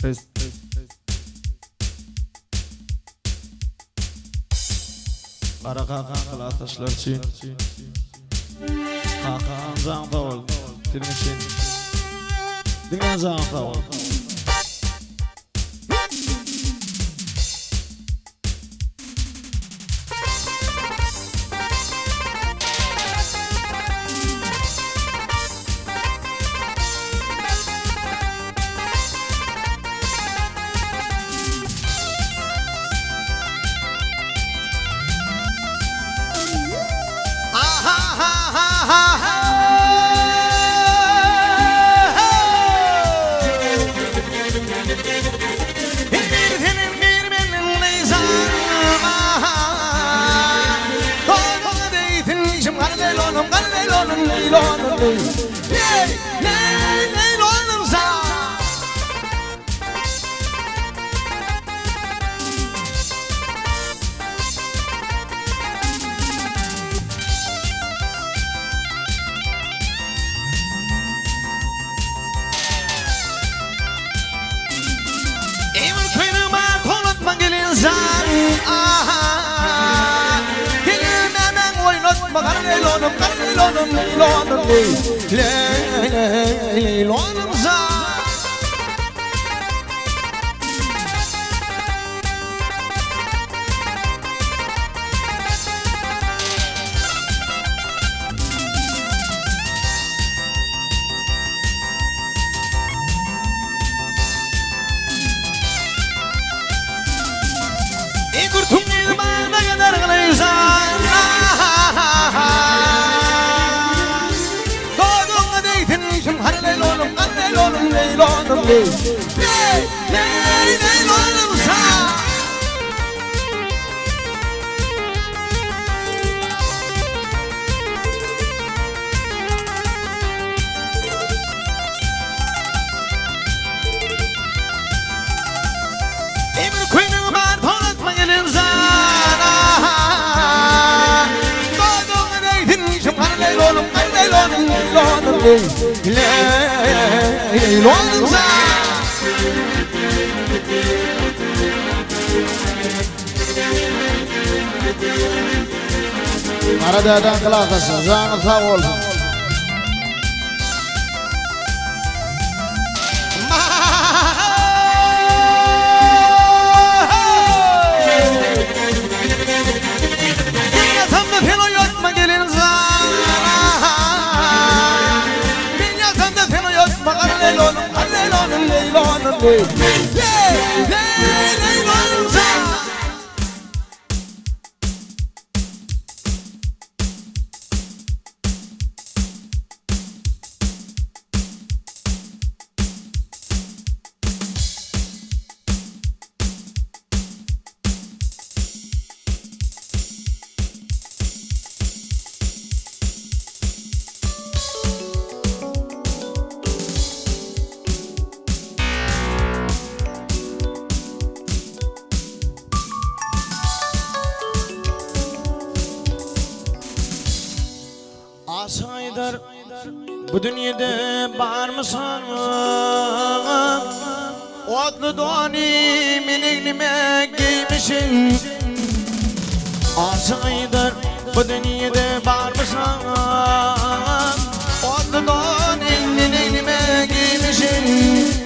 Fest. Kara kakan kıla taşlar için. Kakan zağda ol. Dilmişin. Dilmen zağda ol. Aradan kılatasın, zağını sağ olsun. Haydar, bu dünyada var mısın? Otlu doni miniknime giymişsin. Haydar, bu dünyada var mısın? Otlu doni miniknime giymişsin.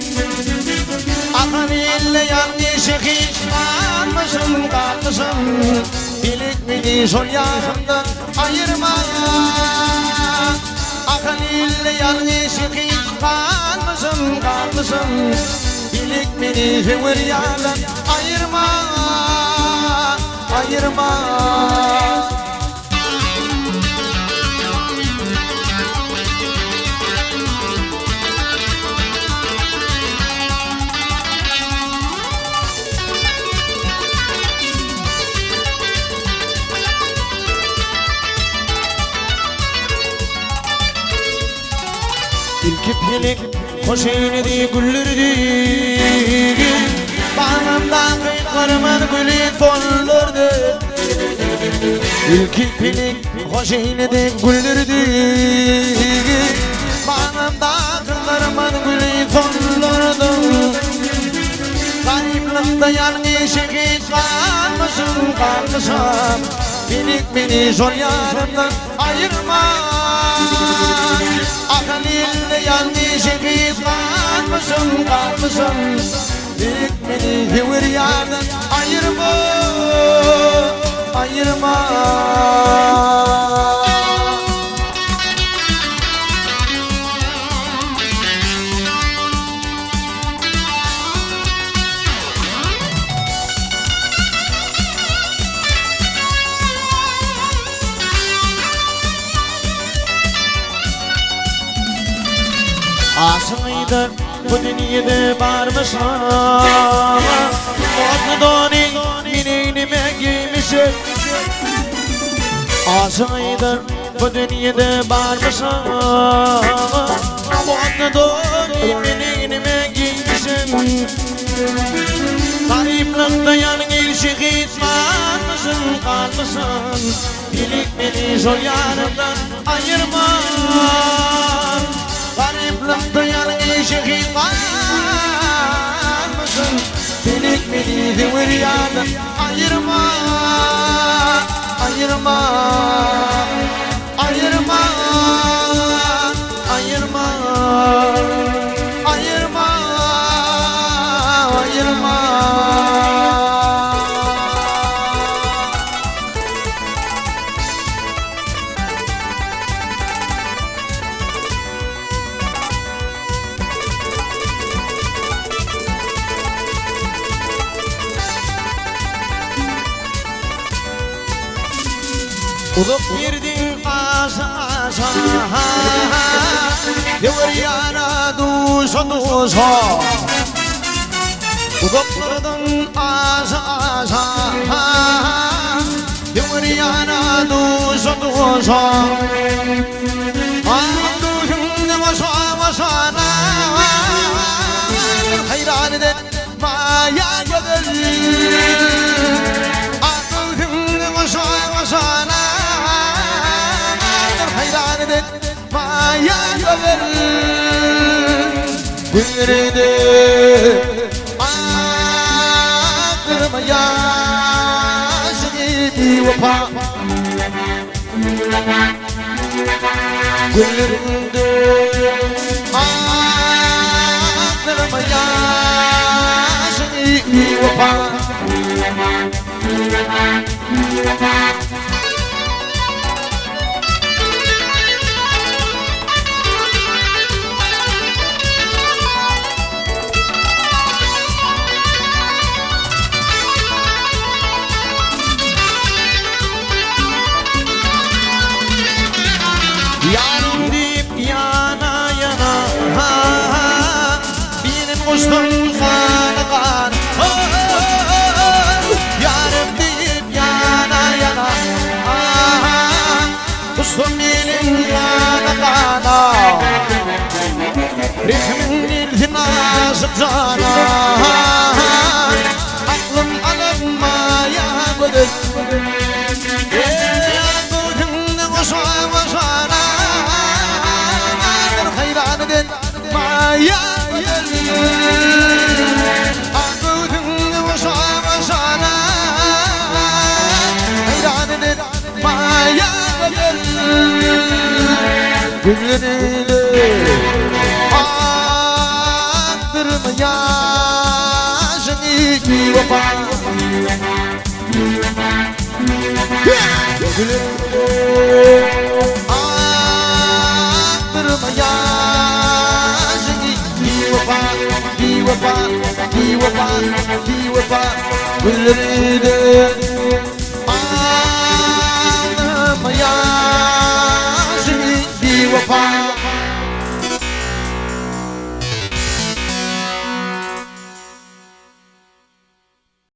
Akıllı yanlışı hiç var mısın? Kalmışsın. Bilik beni sol yarımdan ayırma. Akıllı yanlışı hiç kalmışsın. Bilik beni hıvır yardan ayırma. İlk pilik hoş eyledi güllerdi. Bağımdan kıyıklarımın gülü fonlardı. İlk pilik hoş eyledi güllerdi. Bağımdan kıyıklarımın gülü fonlardı. Gariplikte yangi şehit kalmışım kalmışım Bilik beni zor yarımdan ayırma Halil'de yangi şehit kalmışım kalmışım Bilik beni hivir yardan ayırma Ayırma Aşığıydı bu dünyada varmışam Mutlu donin minenime giymişim Aşığıydı bu dünyada varmışam Mutlu donin minenime giymişim Gariplikte yangi şehit kalmışım kalmışım Bilik beni zor yarımdan ayırma Gariplikte yangi şehit kalmışım Bilik beni hivir yardan ayırma Ayırma Ayırma Ayırma Ayırma Ayırma Ulup girdin aşa aşa Yavur yana duşa duşa Ulup girdin aşa aşa Yavur yana duşa duşa Duşun başa başana Hayran eden maya gelir Duşun başa başana Hayran eden maya gelir Güllerinde aklıma yaşını bir vefa Güllerinde aklıma yaşını bir vefa Yarım deyip yana yana Benim kuştum kana kana Yarım deyip yana yana Kuştum benim yana kana Rehmin iltin aşık cana Aklım alınmaya gödür Gözümde koşa koşana Hayran eden maya gelir Gözümde koşa koşana Hayran eden maya gelir Gülleriyle aktırma yaşını bir vefa Gülümde aktırma yaşını bir vefa Bir vefa, bir vefa, bir vefa Güllerinde